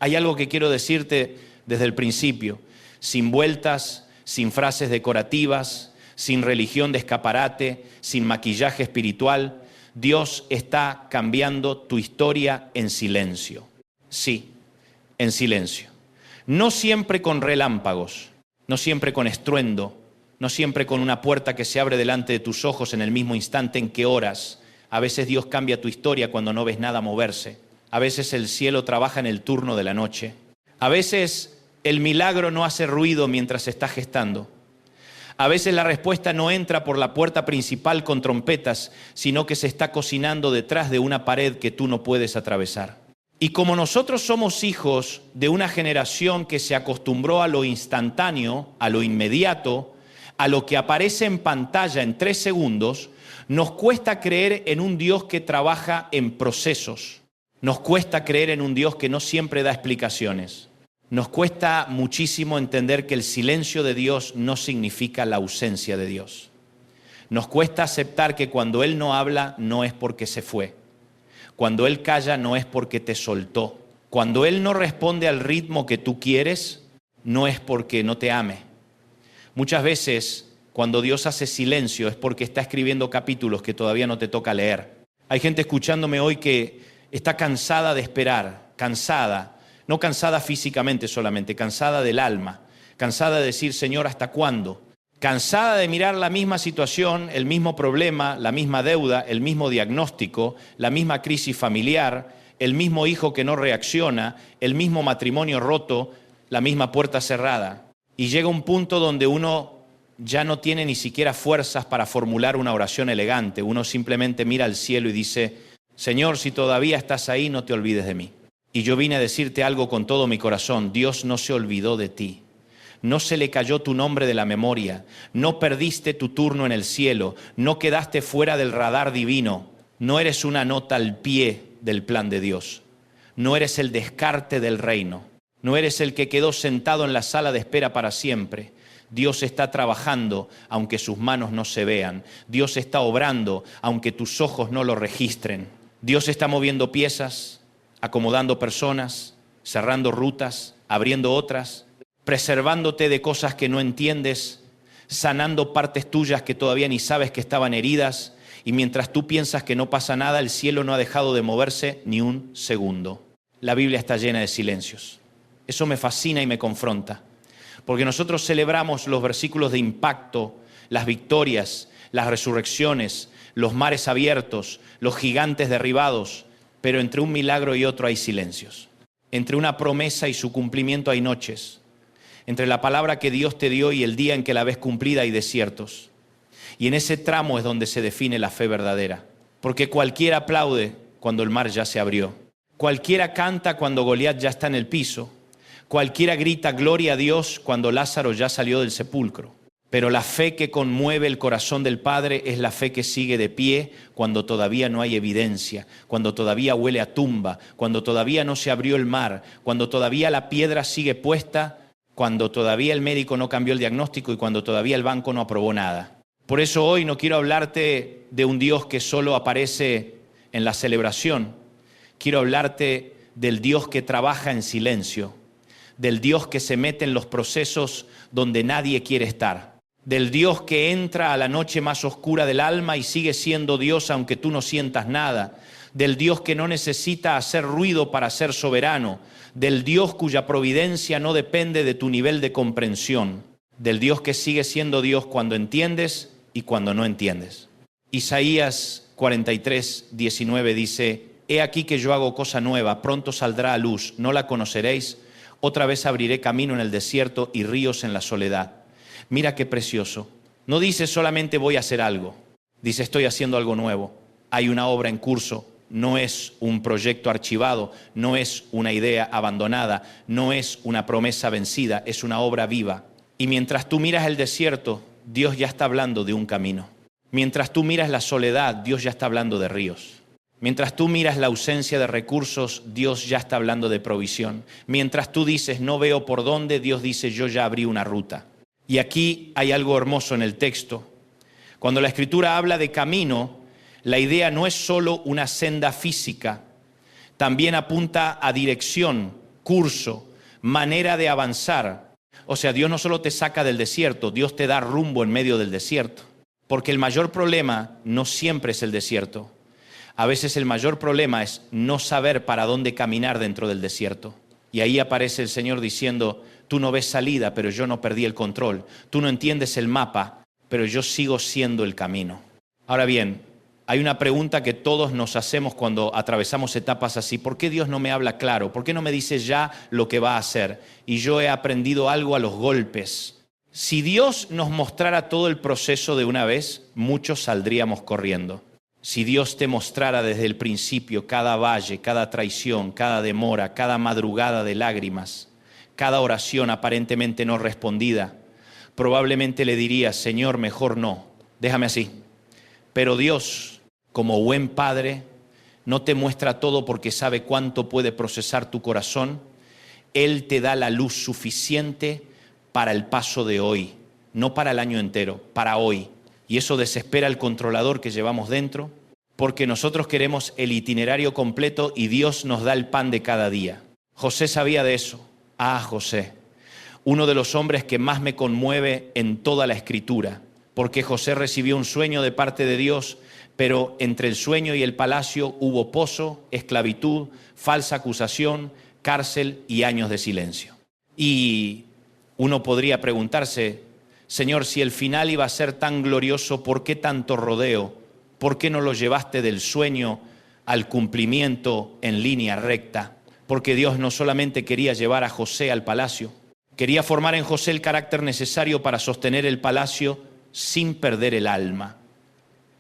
Hay algo que quiero decirte desde el principio, sin vueltas, sin frases decorativas, sin religión de escaparate, sin maquillaje espiritual. Dios está cambiando tu historia en silencio. Sí, en silencio. No siempre con relámpagos, no siempre con estruendo, no siempre con una puerta que se abre delante de tus ojos en el mismo instante en que oras. A veces Dios cambia tu historia cuando no ves nada moverse. A veces el cielo trabaja en el turno de la noche. A veces el milagro no hace ruido mientras se está gestando. A veces la respuesta no entra por la puerta principal con trompetas, sino que se está cocinando detrás de una pared que tú no puedes atravesar. Y como nosotros somos hijos de una generación que se acostumbró a lo instantáneo, a lo inmediato, a lo que aparece en pantalla en 3 segundos, nos cuesta creer en un Dios que trabaja en procesos. Nos cuesta creer en un Dios que no siempre da explicaciones. Nos cuesta muchísimo entender que el silencio de Dios no significa la ausencia de Dios. Nos cuesta aceptar que cuando Él no habla no es porque se fue. Cuando Él calla no es porque te soltó. Cuando Él no responde al ritmo que tú quieres, no es porque no te ame. Muchas veces, cuando Dios hace silencio es porque está escribiendo capítulos que todavía no te toca leer. Hay gente escuchándome hoy que está cansada de esperar, cansada, no cansada físicamente solamente, cansada del alma, cansada de decir, Señor, ¿hasta cuándo? Cansada de mirar la misma situación, el mismo problema, la misma deuda, el mismo diagnóstico, la misma crisis familiar, el mismo hijo que no reacciona, el mismo matrimonio roto, la misma puerta cerrada. Y llega un punto donde uno ya no tiene ni siquiera fuerzas para formular una oración elegante. Uno simplemente mira al cielo y dice, Señor, si todavía estás ahí, no te olvides de mí. Y yo vine a decirte algo con todo mi corazón. Dios no se olvidó de ti. No se le cayó tu nombre de la memoria. No perdiste tu turno en el cielo. No quedaste fuera del radar divino. No eres una nota al pie del plan de Dios. No eres el descarte del reino. No eres el que quedó sentado en la sala de espera para siempre. Dios está trabajando aunque sus manos no se vean. Dios está obrando aunque tus ojos no lo registren. Dios está moviendo piezas, acomodando personas, cerrando rutas, abriendo otras, preservándote de cosas que no entiendes, sanando partes tuyas que todavía ni sabes que estaban heridas, y mientras tú piensas que no pasa nada, el cielo no ha dejado de moverse ni un segundo. La Biblia está llena de silencios. Eso me fascina y me confronta, porque nosotros celebramos los versículos de impacto, las victorias, las resurrecciones, los mares abiertos, los gigantes derribados, pero entre un milagro y otro hay silencios. Entre una promesa y su cumplimiento hay noches. Entre la palabra que Dios te dio y el día en que la ves cumplida hay desiertos. Y en ese tramo es donde se define la fe verdadera. Porque cualquiera aplaude cuando el mar ya se abrió. Cualquiera canta cuando Goliat ya está en el piso. Cualquiera grita gloria a Dios cuando Lázaro ya salió del sepulcro. Pero la fe que conmueve el corazón del Padre es la fe que sigue de pie cuando todavía no hay evidencia, cuando todavía huele a tumba, cuando todavía no se abrió el mar, cuando todavía la piedra sigue puesta, cuando todavía el médico no cambió el diagnóstico y cuando todavía el banco no aprobó nada. Por eso hoy no quiero hablarte de un Dios que solo aparece en la celebración. Quiero hablarte del Dios que trabaja en silencio, del Dios que se mete en los procesos donde nadie quiere estar. Del Dios que entra a la noche más oscura del alma y sigue siendo Dios aunque tú no sientas nada. Del Dios que no necesita hacer ruido para ser soberano. Del Dios cuya providencia no depende de tu nivel de comprensión. Del Dios que sigue siendo Dios cuando entiendes y cuando no entiendes. Isaías 43, 19 dice, He aquí que yo hago cosa nueva, pronto saldrá a luz, ¿no la conoceréis? Otra vez abriré camino en el desierto y ríos en la soledad. Mira qué precioso. No dice solamente voy a hacer algo. Dice estoy haciendo algo nuevo. Hay una obra en curso. No es un proyecto archivado. No es una idea abandonada. No es una promesa vencida. Es una obra viva. Y mientras tú miras el desierto, Dios ya está hablando de un camino. Mientras tú miras la soledad, Dios ya está hablando de ríos. Mientras tú miras la ausencia de recursos, Dios ya está hablando de provisión. Mientras tú dices no veo por dónde, Dios dice yo ya abrí una ruta. Y aquí hay algo hermoso en el texto. Cuando la Escritura habla de camino, la idea no es solo una senda física, también apunta a dirección, curso, manera de avanzar. O sea, Dios no solo te saca del desierto, Dios te da rumbo en medio del desierto. Porque el mayor problema no siempre es el desierto. A veces el mayor problema es no saber para dónde caminar dentro del desierto. Y ahí aparece el Señor diciendo, tú no ves salida, pero yo no perdí el control. Tú no entiendes el mapa, pero yo sigo siendo el camino. Ahora bien, hay una pregunta que todos nos hacemos cuando atravesamos etapas así. ¿Por qué Dios no me habla claro? ¿Por qué no me dice ya lo que va a hacer? Y yo he aprendido algo a los golpes. Si Dios nos mostrara todo el proceso de una vez, muchos saldríamos corriendo. Si Dios te mostrara desde el principio cada valle, cada traición, cada demora, cada madrugada de lágrimas, cada oración aparentemente no respondida, probablemente le dirías, Señor, mejor no, déjame así. Pero Dios, como buen Padre, no te muestra todo porque sabe cuánto puede procesar tu corazón. Él te da la luz suficiente para el paso de hoy, no para el año entero, para hoy. Y eso desespera al controlador que llevamos dentro, porque nosotros queremos el itinerario completo y Dios nos da el pan de cada día. José sabía de eso. José, uno de los hombres que más me conmueve en toda la Escritura, porque José recibió un sueño de parte de Dios, pero entre el sueño y el palacio hubo pozo, esclavitud, falsa acusación, cárcel y años de silencio. Y uno podría preguntarse, Señor, si el final iba a ser tan glorioso, ¿por qué tanto rodeo? ¿Por qué no lo llevaste del sueño al cumplimiento en línea recta? Porque Dios no solamente quería llevar a José al palacio, quería formar en José el carácter necesario para sostener el palacio sin perder el alma.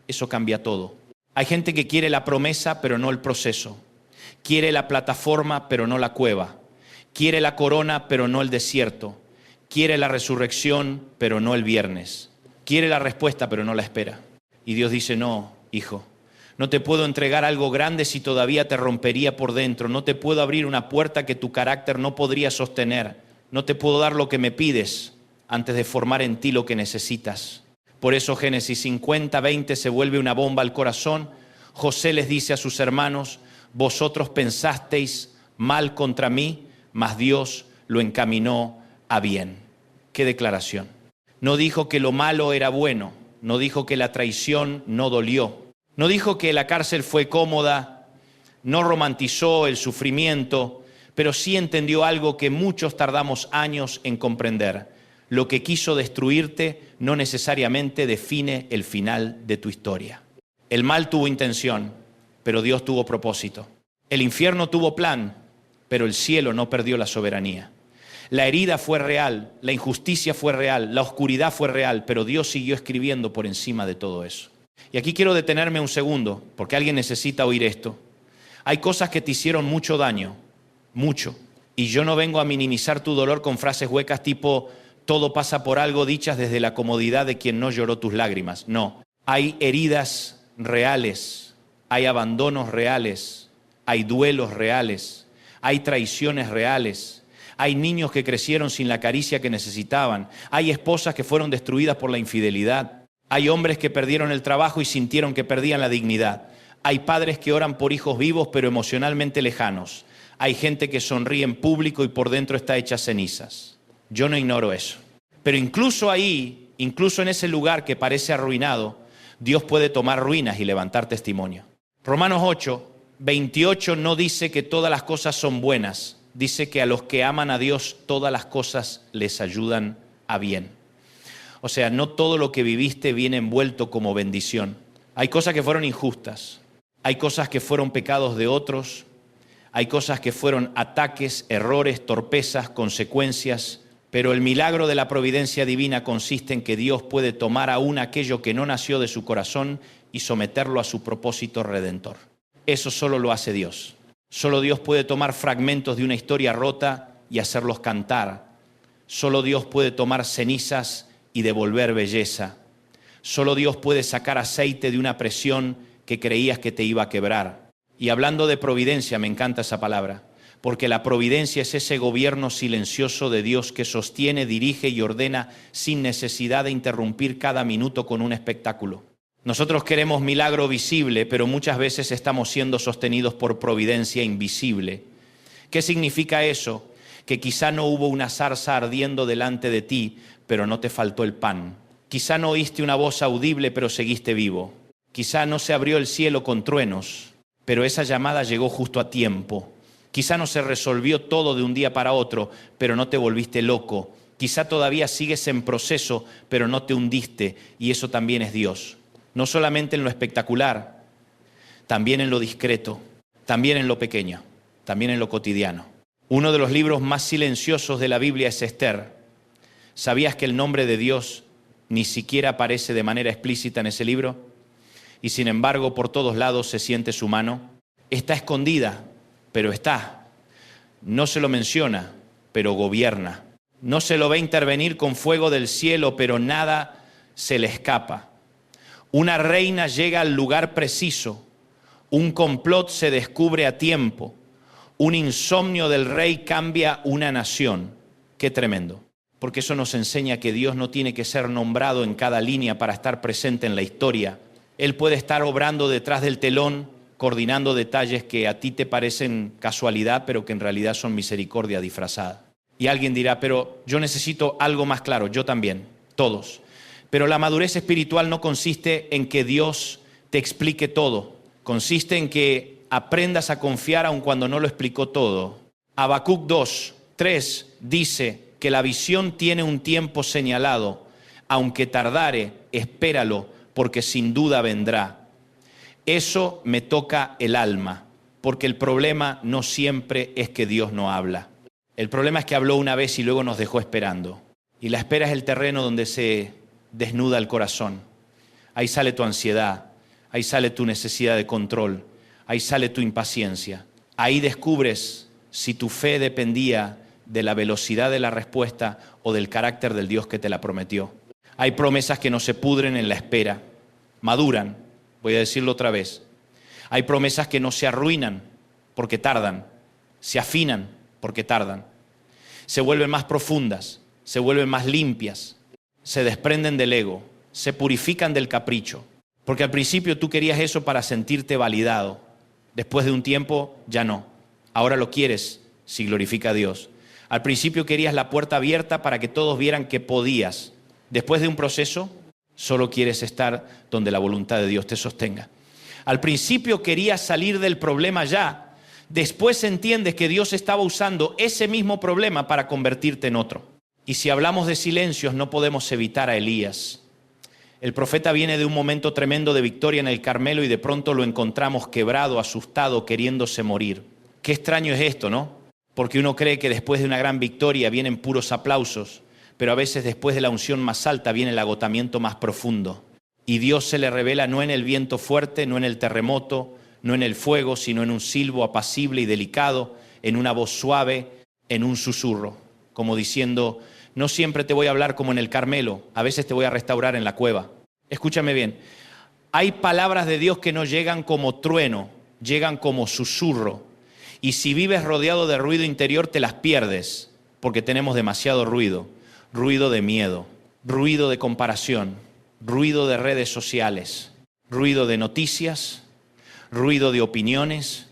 Eso cambia todo. Hay gente que quiere la promesa, pero no el proceso. Quiere la plataforma, pero no la cueva. Quiere la corona, pero no el desierto. Quiere la resurrección, pero no el viernes. Quiere la respuesta, pero no la espera. Y Dios dice, no, hijo, no te puedo entregar algo grande si todavía te rompería por dentro. No te puedo abrir una puerta que tu carácter no podría sostener. No te puedo dar lo que me pides antes de formar en ti lo que necesitas. Por eso Génesis 50:20 se vuelve una bomba al corazón. José les dice a sus hermanos, vosotros pensasteis mal contra mí, mas Dios lo encaminó a bien. ¿Qué declaración? No dijo que lo malo era bueno, no dijo que la traición no dolió, no dijo que la cárcel fue cómoda, no romantizó el sufrimiento, pero sí entendió algo que muchos tardamos años en comprender. Lo que quiso destruirte no necesariamente define el final de tu historia. El mal tuvo intención, pero Dios tuvo propósito. El infierno tuvo plan, pero el cielo no perdió la soberanía. La herida fue real, la injusticia fue real, la oscuridad fue real, pero Dios siguió escribiendo por encima de todo eso. Y aquí quiero detenerme un segundo, porque alguien necesita oír esto. Hay cosas que te hicieron mucho daño, mucho. Y yo no vengo a minimizar tu dolor con frases huecas tipo, todo pasa por algo, dichas desde la comodidad de quien no lloró tus lágrimas. No, hay heridas reales, hay abandonos reales, hay duelos reales, hay traiciones reales. Hay niños que crecieron sin la caricia que necesitaban. Hay esposas que fueron destruidas por la infidelidad. Hay hombres que perdieron el trabajo y sintieron que perdían la dignidad. Hay padres que oran por hijos vivos pero emocionalmente lejanos. Hay gente que sonríe en público y por dentro está hecha cenizas. Yo no ignoro eso. Pero incluso ahí, incluso en ese lugar que parece arruinado, Dios puede tomar ruinas y levantar testimonio. Romanos 8:28 no dice que todas las cosas son buenas. Dice que a los que aman a Dios todas las cosas les ayudan a bien. O sea, no todo lo que viviste viene envuelto como bendición. Hay cosas que fueron injustas, hay cosas que fueron pecados de otros, hay cosas que fueron ataques, errores, torpezas, consecuencias, pero el milagro de la providencia divina consiste en que Dios puede tomar aún aquello que no nació de su corazón y someterlo a su propósito redentor. Eso solo lo hace Dios. Solo Dios puede tomar fragmentos de una historia rota y hacerlos cantar. Solo Dios puede tomar cenizas y devolver belleza. Solo Dios puede sacar aceite de una presión que creías que te iba a quebrar. Y hablando de providencia, me encanta esa palabra, porque la providencia es ese gobierno silencioso de Dios que sostiene, dirige y ordena sin necesidad de interrumpir cada minuto con un espectáculo. Nosotros queremos milagro visible, pero muchas veces estamos siendo sostenidos por providencia invisible, ¿Qué significa eso? Que quizá no hubo una zarza ardiendo delante de ti, pero no te faltó el pan. Quizá no oíste una voz audible, pero seguiste vivo. Quizá no se abrió el cielo con truenos, pero esa llamada llegó justo a tiempo. Quizá no se resolvió todo de un día para otro, pero no te volviste loco. Quizá todavía sigues en proceso, pero no te hundiste, y eso también es Dios. No solamente en lo espectacular, también en lo discreto, también en lo pequeño, también en lo cotidiano. Uno de los libros más silenciosos de la Biblia es Esther. ¿Sabías que el nombre de Dios ni siquiera aparece de manera explícita en ese libro? Y sin embargo, por todos lados se siente su mano. Está escondida, pero está. No se lo menciona, pero gobierna. No se lo ve intervenir con fuego del cielo, pero nada se le escapa. Una reina llega al lugar preciso. Un complot se descubre a tiempo. Un insomnio del rey cambia una nación. Qué tremendo. Porque eso nos enseña que Dios no tiene que ser nombrado en cada línea para estar presente en la historia. Él puede estar obrando detrás del telón, coordinando detalles que a ti te parecen casualidad, pero que en realidad son misericordia disfrazada. Y alguien dirá, pero yo necesito algo más claro. Yo también, todos. Pero la madurez espiritual no consiste en que Dios te explique todo. Consiste en que aprendas a confiar aun cuando no lo explicó todo. Habacuc 2:3 dice que la visión tiene un tiempo señalado. Aunque tardare, espéralo, porque sin duda vendrá. Eso me toca el alma, porque el problema no siempre es que Dios no habla. El problema es que habló una vez y luego nos dejó esperando. Y la espera es el terreno donde se desnuda el corazón. Ahí sale tu ansiedad, ahí sale tu necesidad de control, ahí sale tu impaciencia. Ahí descubres si tu fe dependía de la velocidad de la respuesta o del carácter del Dios que te la prometió. Hay promesas que no se pudren en la espera, maduran, voy a decirlo otra vez. Hay promesas que no se arruinan porque tardan, se afinan porque tardan. Se vuelven más profundas, se vuelven más limpias, se desprenden del ego, se purifican del capricho. Porque al principio tú querías eso para sentirte validado. Después de un tiempo ya no. Ahora lo quieres si glorifica a Dios. Al principio querías la puerta abierta para que todos vieran que podías. Después de un proceso, solo quieres estar donde la voluntad de Dios te sostenga. Al principio querías salir del problema ya. Después entiendes que Dios estaba usando ese mismo problema para convertirte en otro. Y si hablamos de silencios, no podemos evitar a Elías. El profeta viene de un momento tremendo de victoria en el Carmelo y de pronto lo encontramos quebrado, asustado, queriéndose morir. Qué extraño es esto, ¿no? Porque uno cree que después de una gran victoria vienen puros aplausos, pero a veces después de la unción más alta viene el agotamiento más profundo. Y Dios se le revela no en el viento fuerte, no en el terremoto, no en el fuego, sino en un silbo apacible y delicado, en una voz suave, en un susurro, como diciendo, no siempre te voy a hablar como en el Carmelo, a veces te voy a restaurar en la cueva. Escúchame bien, hay palabras de Dios que no llegan como trueno, llegan como susurro. Y si vives rodeado de ruido interior, te las pierdes, porque tenemos demasiado ruido. Ruido de miedo, ruido de comparación, ruido de redes sociales, ruido de noticias, ruido de opiniones,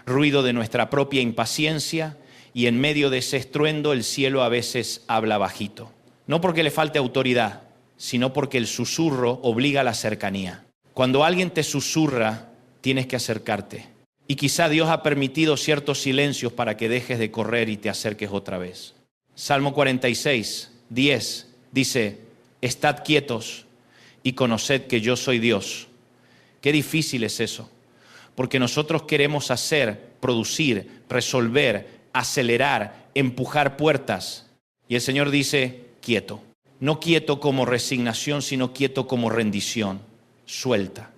ruido de nuestra propia impaciencia, y en medio de ese estruendo el cielo a veces habla bajito. No porque le falte autoridad, sino porque el susurro obliga a la cercanía. Cuando alguien te susurra, tienes que acercarte. Y quizá Dios ha permitido ciertos silencios para que dejes de correr y te acerques otra vez. Salmo 46:10 dice, estad quietos y conoced que yo soy Dios. Qué difícil es eso, porque nosotros queremos hacer, producir, resolver, acelerar, empujar puertas. Y el Señor dice, quieto. No quieto como resignación, sino quieto como rendición. Suelta.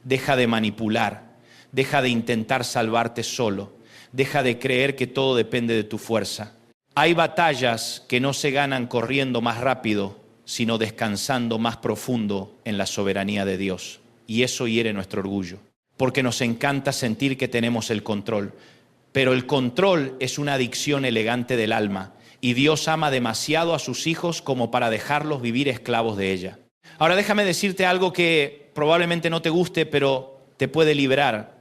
Deja de manipular. Deja de intentar salvarte solo. Deja de creer que todo depende de tu fuerza. Hay batallas que no se ganan corriendo más rápido, sino descansando más profundo en la soberanía de Dios. Y eso hiere nuestro orgullo, porque nos encanta sentir que tenemos el control. Pero el control es una adicción elegante del alma, y Dios ama demasiado a sus hijos como para dejarlos vivir esclavos de ella. Ahora déjame decirte algo que probablemente no te guste, pero te puede liberar.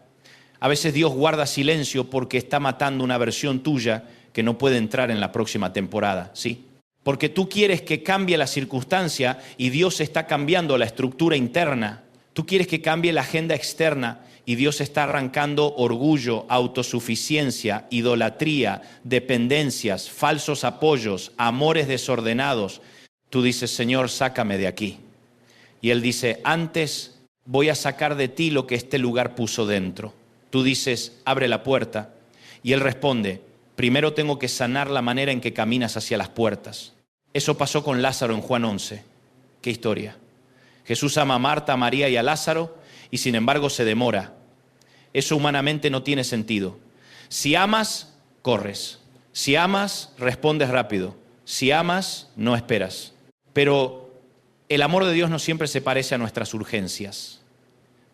A veces Dios guarda silencio porque está matando una versión tuya que no puede entrar en la próxima temporada, ¿sí? Porque tú quieres que cambie la circunstancia y Dios está cambiando la estructura interna. Tú quieres que cambie la agenda externa y Dios está arrancando orgullo, autosuficiencia, idolatría, dependencias, falsos apoyos, amores desordenados. Tú dices, Señor, sácame de aquí. Y Él dice, antes voy a sacar de ti lo que este lugar puso dentro. Tú dices, abre la puerta. Y Él responde, primero tengo que sanar la manera en que caminas hacia las puertas. Eso pasó con Lázaro en Juan 11. ¿Qué historia? Jesús ama a Marta, a María y a Lázaro y sin embargo se demora. Eso humanamente no tiene sentido. Si amas, corres. Si amas, respondes rápido. Si amas, no esperas. Pero el amor de Dios no siempre se parece a nuestras urgencias.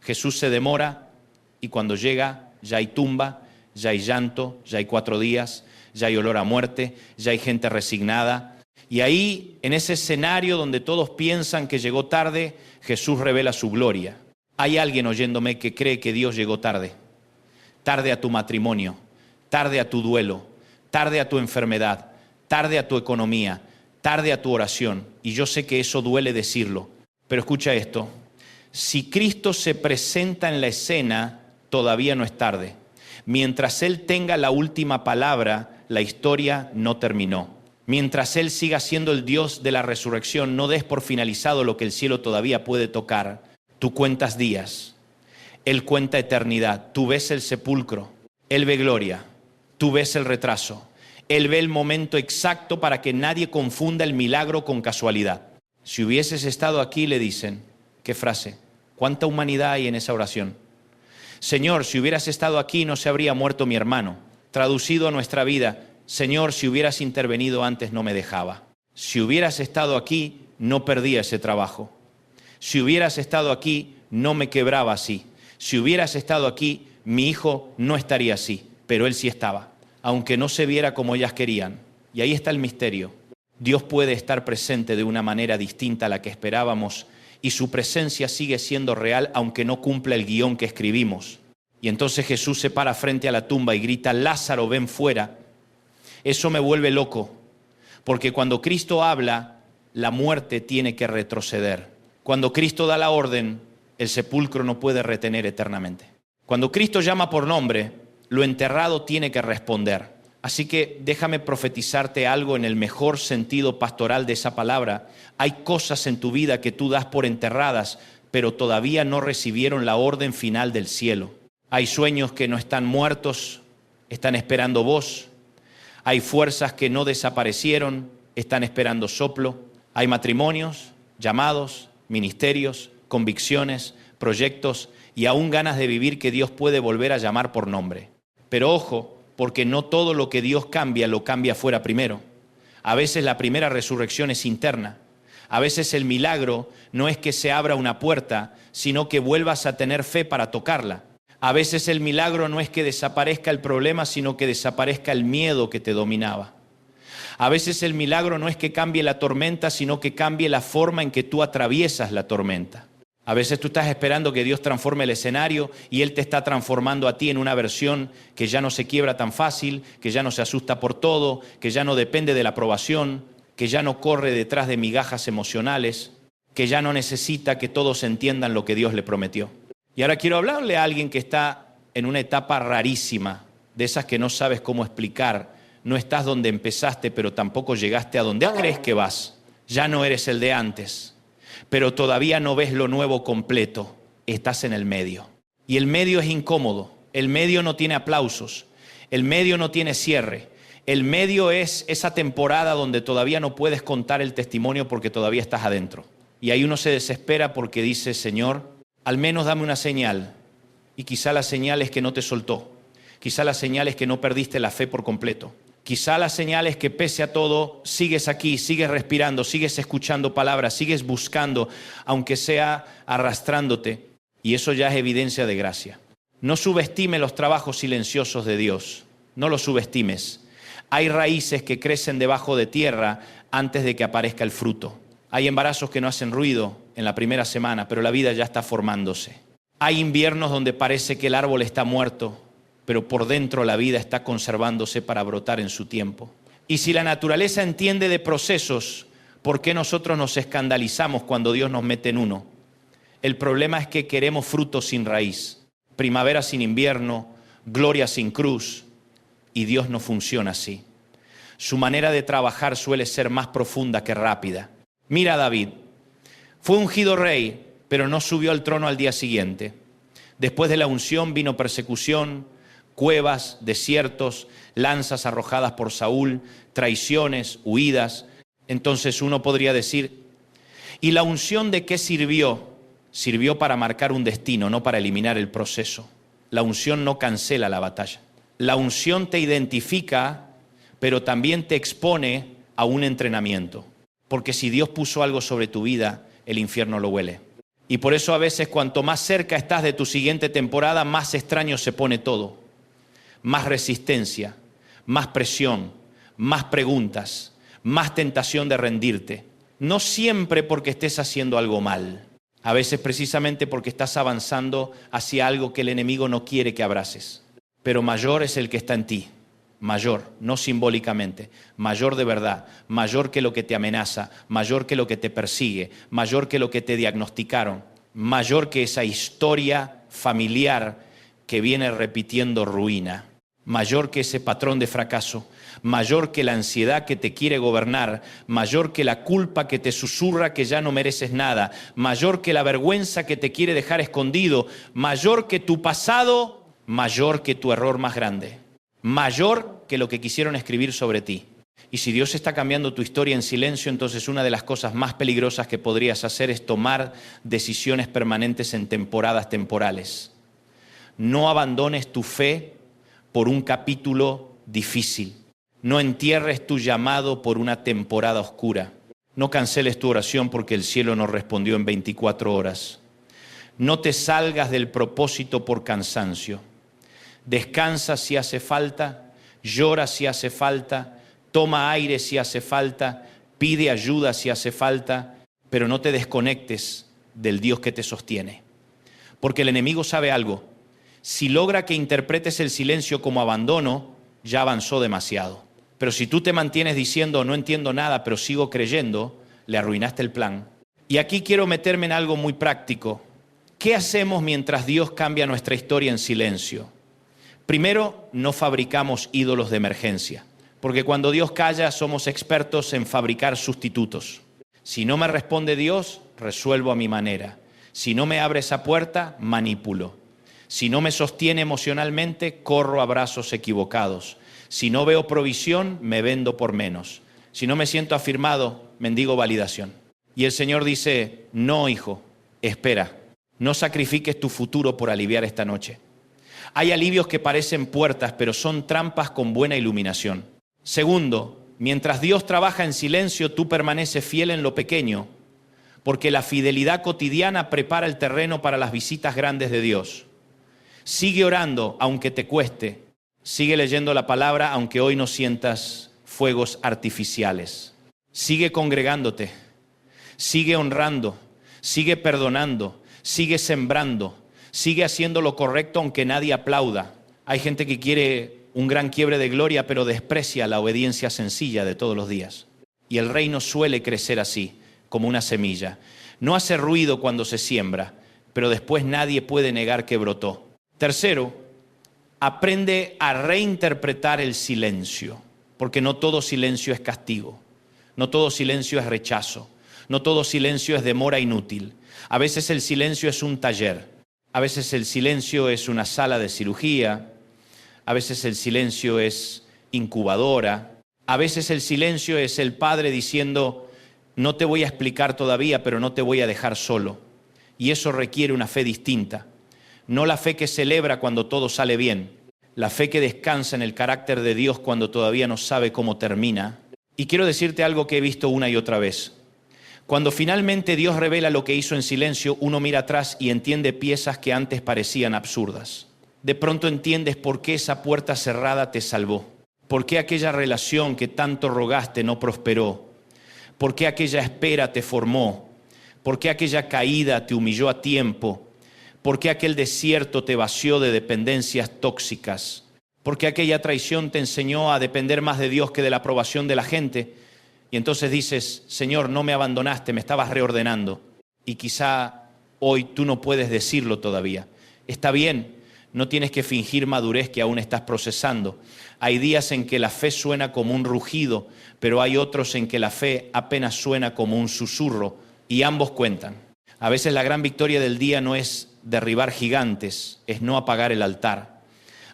Jesús se demora y cuando llega ya hay tumba, ya hay llanto, ya hay 4 días, ya hay olor a muerte, ya hay gente resignada. Y ahí, en ese escenario donde todos piensan que llegó tarde, Jesús revela su gloria. Hay alguien oyéndome que cree que Dios llegó tarde. Tarde a tu matrimonio, tarde a tu duelo, tarde a tu enfermedad, tarde a tu economía, tarde a tu oración. Y yo sé que eso duele decirlo, pero escucha esto. Si Cristo se presenta en la escena, todavía no es tarde. Mientras Él tenga la última palabra, la historia no terminó. Mientras Él siga siendo el Dios de la resurrección, no des por finalizado lo que el cielo todavía puede tocar. Tú cuentas días, Él cuenta eternidad. Tú ves el sepulcro, Él ve gloria, tú ves el retraso. Él ve el momento exacto para que nadie confunda el milagro con casualidad. Si hubieses estado aquí, le dicen, ¿qué frase? ¿Cuánta humanidad hay en esa oración? Señor, si hubieras estado aquí no se habría muerto mi hermano. Traducido a nuestra vida, Señor, si hubieras intervenido antes no me dejaba. Si hubieras estado aquí, no perdía ese trabajo. Si hubieras estado aquí, no me quebraba así. Si hubieras estado aquí, mi hijo no estaría así, pero él sí estaba, aunque no se viera como ellas querían. Y ahí está el misterio. Dios puede estar presente de una manera distinta a la que esperábamos y su presencia sigue siendo real aunque no cumpla el guión que escribimos. Y entonces Jesús se para frente a la tumba y grita, Lázaro, ven fuera. Eso me vuelve loco, porque cuando Cristo habla, la muerte tiene que retroceder. Cuando Cristo da la orden, el sepulcro no puede retener eternamente. Cuando Cristo llama por nombre, lo enterrado tiene que responder. Así que déjame profetizarte algo en el mejor sentido pastoral de esa palabra. Hay cosas en tu vida que tú das por enterradas, pero todavía no recibieron la orden final del cielo. Hay sueños que no están muertos, están esperando voz. Hay fuerzas que no desaparecieron, están esperando soplo. Hay matrimonios, llamados, ministerios, convicciones, proyectos y aún ganas de vivir que Dios puede volver a llamar por nombre. Pero ojo, porque no todo lo que Dios cambia, lo cambia afuera primero. A veces la primera resurrección es interna. A veces el milagro no es que se abra una puerta, sino que vuelvas a tener fe para tocarla. A veces el milagro no es que desaparezca el problema, sino que desaparezca el miedo que te dominaba. A veces el milagro no es que cambie la tormenta, sino que cambie la forma en que tú atraviesas la tormenta. A veces tú estás esperando que Dios transforme el escenario y Él te está transformando a ti en una versión que ya no se quiebra tan fácil, que ya no se asusta por todo, que ya no depende de la aprobación, que ya no corre detrás de migajas emocionales, que ya no necesita que todos entiendan lo que Dios le prometió. Y ahora quiero hablarle a alguien que está en una etapa rarísima, de esas que no sabes cómo explicar. No estás donde empezaste, pero tampoco llegaste a donde crees que vas. Ya no eres el de antes, pero todavía no ves lo nuevo completo. Estás en el medio. Y el medio es incómodo. El medio no tiene aplausos. El medio no tiene cierre. El medio es esa temporada donde todavía no puedes contar el testimonio porque todavía estás adentro. Y ahí uno se desespera porque dice, Señor, al menos dame una señal. Y quizá la señal es que no te soltó. Quizá la señal es que no perdiste la fe por completo. Quizá la señal es que pese a todo, sigues aquí, sigues respirando, sigues escuchando palabras, sigues buscando, aunque sea arrastrándote. Y eso ya es evidencia de gracia. No subestime los trabajos silenciosos de Dios. No los subestimes. Hay raíces que crecen debajo de tierra antes de que aparezca el fruto. Hay embarazos que no hacen ruido en la primera semana, pero la vida ya está formándose. Hay inviernos donde parece que el árbol está muerto, pero por dentro la vida está conservándose para brotar en su tiempo. Y si la naturaleza entiende de procesos, ¿por qué nosotros nos escandalizamos cuando Dios nos mete en uno? El problema es que queremos frutos sin raíz, primavera sin invierno, gloria sin cruz, y Dios no funciona así. Su manera de trabajar suele ser más profunda que rápida. Mira a David, fue ungido rey, pero no subió al trono al día siguiente. Después de la unción vino persecución, cuevas, desiertos, lanzas arrojadas por Saúl, traiciones, huidas. Entonces uno podría decir, ¿y la unción de qué sirvió? Sirvió para marcar un destino, no para eliminar el proceso. La unción no cancela la batalla. La unción te identifica, pero también te expone a un entrenamiento. Porque si Dios puso algo sobre tu vida, el infierno lo huele. Y por eso a veces cuanto más cerca estás de tu siguiente temporada, más extraño se pone todo. Más resistencia, más presión, más preguntas, más tentación de rendirte. No siempre porque estés haciendo algo mal. A veces precisamente porque estás avanzando hacia algo que el enemigo no quiere que abraces. Pero mayor es el que está en ti. Mayor, no simbólicamente, mayor de verdad, mayor que lo que te amenaza, mayor que lo que te persigue, mayor que lo que te diagnosticaron, mayor que esa historia familiar que viene repitiendo ruina, mayor que ese patrón de fracaso, mayor que la ansiedad que te quiere gobernar, mayor que la culpa que te susurra que ya no mereces nada, mayor que la vergüenza que te quiere dejar escondido, mayor que tu pasado, mayor que tu error más grande. Mayor que lo que quisieron escribir sobre ti. Y si Dios está cambiando tu historia en silencio, entonces una de las cosas más peligrosas que podrías hacer es tomar decisiones permanentes en temporadas temporales. No abandones tu fe por un capítulo difícil. No entierres tu llamado por una temporada oscura. No canceles tu oración porque el cielo no respondió en 24 horas. No te salgas del propósito por cansancio. Descansa si hace falta, llora si hace falta, toma aire si hace falta, pide ayuda si hace falta, pero no te desconectes del Dios que te sostiene. Porque el enemigo sabe algo. Si logra que interpretes el silencio como abandono, ya avanzó demasiado. Pero si tú te mantienes diciendo, no entiendo nada, pero sigo creyendo, le arruinaste el plan. Y aquí quiero meterme en algo muy práctico. ¿Qué hacemos mientras Dios cambia nuestra historia en silencio? Primero, no fabricamos ídolos de emergencia, porque cuando Dios calla somos expertos en fabricar sustitutos. Si no me responde Dios, resuelvo a mi manera. Si no me abre esa puerta, manipulo. Si no me sostiene emocionalmente, corro a brazos equivocados. Si no veo provisión, me vendo por menos. Si no me siento afirmado, mendigo validación. Y el Señor dice, no, hijo, espera, no sacrifiques tu futuro por aliviar esta noche. Hay alivios que parecen puertas, pero son trampas con buena iluminación. Segundo, mientras Dios trabaja en silencio, tú permaneces fiel en lo pequeño, porque la fidelidad cotidiana prepara el terreno para las visitas grandes de Dios. Sigue orando, aunque te cueste. Sigue leyendo la palabra, aunque hoy no sientas fuegos artificiales. Sigue congregándote. Sigue honrando. Sigue perdonando. Sigue sembrando. Sigue haciendo lo correcto aunque nadie aplauda. Hay gente que quiere un gran quiebre de gloria, pero desprecia la obediencia sencilla de todos los días. Y el reino suele crecer así, como una semilla. No hace ruido cuando se siembra, pero después nadie puede negar que brotó. Tercero, aprende a reinterpretar el silencio, porque no todo silencio es castigo, no todo silencio es rechazo, no todo silencio es demora inútil. A veces el silencio es un taller. A veces el silencio es una sala de cirugía, a veces el silencio es incubadora, a veces el silencio es el padre diciendo, no te voy a explicar todavía, pero no te voy a dejar solo. Y eso requiere una fe distinta, no la fe que celebra cuando todo sale bien, la fe que descansa en el carácter de Dios cuando todavía no sabe cómo termina. Y quiero decirte algo que he visto una y otra vez. Cuando finalmente Dios revela lo que hizo en silencio, uno mira atrás y entiende piezas que antes parecían absurdas. De pronto entiendes por qué esa puerta cerrada te salvó, por qué aquella relación que tanto rogaste no prosperó, por qué aquella espera te formó, por qué aquella caída te humilló a tiempo, ¿Por qué aquel desierto te vació de dependencias tóxicas? ¿Por qué aquella traición te enseñó a depender más de Dios que de la aprobación de la gente? Y entonces dices, Señor, no me abandonaste, me estabas reordenando. Y quizá hoy tú no puedes decirlo todavía. Está bien, no tienes que fingir madurez que aún estás procesando. Hay días en que la fe suena como un rugido, pero hay otros en que la fe apenas suena como un susurro, y ambos cuentan. A veces la gran victoria del día no es derribar gigantes, es no apagar el altar.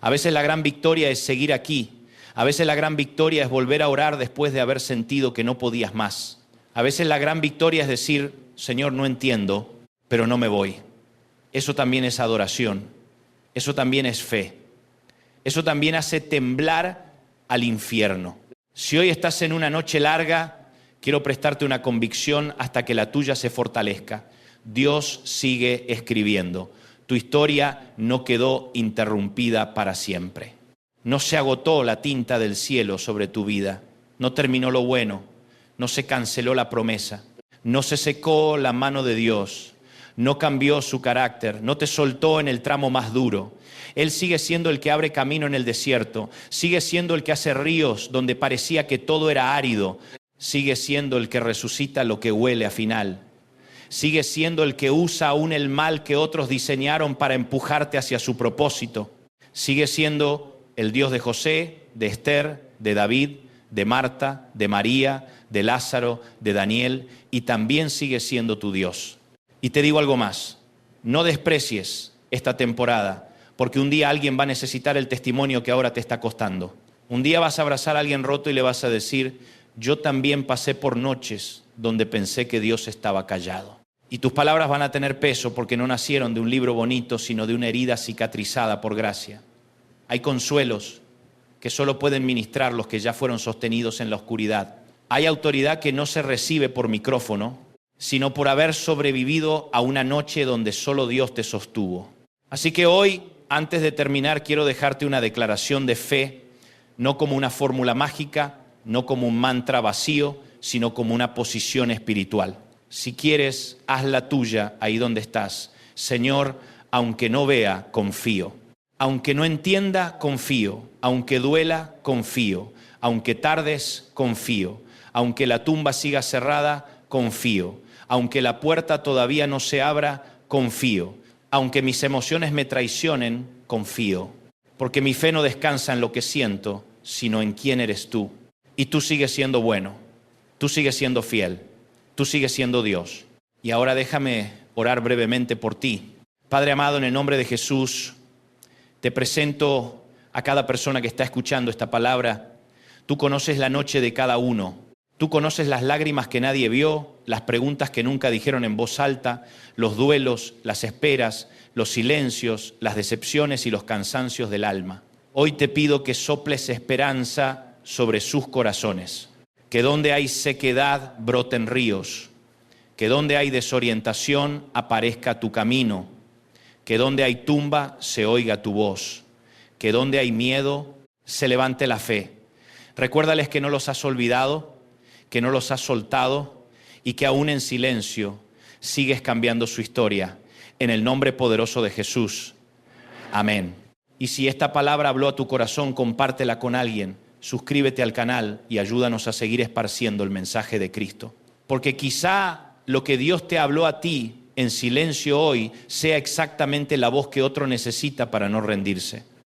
A veces la gran victoria es seguir aquí. A veces la gran victoria es volver a orar después de haber sentido que no podías más. A veces la gran victoria es decir, Señor, no entiendo, pero no me voy. Eso también es adoración. Eso también es fe. Eso también hace temblar al infierno. Si hoy estás en una noche larga, quiero prestarte una convicción hasta que la tuya se fortalezca. Dios sigue escribiendo. Tu historia no quedó interrumpida para siempre. No se agotó la tinta del cielo sobre tu vida. No terminó lo bueno. No se canceló la promesa. No se secó la mano de Dios. No cambió su carácter. No te soltó en el tramo más duro. Él sigue siendo el que abre camino en el desierto. Sigue siendo el que hace ríos donde parecía que todo era árido. Sigue siendo el que resucita lo que huele a final. Sigue siendo el que usa aún el mal que otros diseñaron para empujarte hacia su propósito. Sigue siendo el Dios de José, de Esther, de David, de Marta, de María, de Lázaro, de Daniel, y también sigue siendo tu Dios. Y te digo algo más, no desprecies esta temporada, porque un día alguien va a necesitar el testimonio que ahora te está costando. Un día vas a abrazar a alguien roto y le vas a decir, yo también pasé por noches donde pensé que Dios estaba callado. Y tus palabras van a tener peso porque no nacieron de un libro bonito, sino de una herida cicatrizada por gracia. Hay consuelos que solo pueden ministrar los que ya fueron sostenidos en la oscuridad. Hay autoridad que no se recibe por micrófono, sino por haber sobrevivido a una noche donde solo Dios te sostuvo. Así que hoy, antes de terminar, quiero dejarte una declaración de fe, no como una fórmula mágica, no como un mantra vacío, sino como una posición espiritual. Si quieres, haz la tuya ahí donde estás. Señor, aunque no vea, confío. Aunque no entienda, confío. Aunque duela, confío. Aunque tardes, confío. Aunque la tumba siga cerrada, confío. Aunque la puerta todavía no se abra, confío. Aunque mis emociones me traicionen, confío. Porque mi fe no descansa en lo que siento, sino en quién eres tú. Y tú sigues siendo bueno. Tú sigues siendo fiel. Tú sigues siendo Dios. Y ahora déjame orar brevemente por ti. Padre amado, en el nombre de Jesús, te presento a cada persona que está escuchando esta palabra. Tú conoces la noche de cada uno. Tú conoces las lágrimas que nadie vio, las preguntas que nunca dijeron en voz alta, los duelos, las esperas, los silencios, las decepciones y los cansancios del alma. Hoy te pido que soples esperanza sobre sus corazones. Que donde hay sequedad broten ríos, que donde hay desorientación aparezca tu camino, que donde hay tumba se oiga tu voz, que donde hay miedo se levante la fe. Recuérdales que no los has olvidado, que no los has soltado y que aún en silencio sigues cambiando su historia. En el nombre poderoso de Jesús. Amén. Y si esta palabra habló a tu corazón, compártela con alguien. Suscríbete al canal y ayúdanos a seguir esparciendo el mensaje de Cristo. Porque quizá lo que Dios te habló a ti en silencio hoy sea exactamente la voz que otro necesita para no rendirse.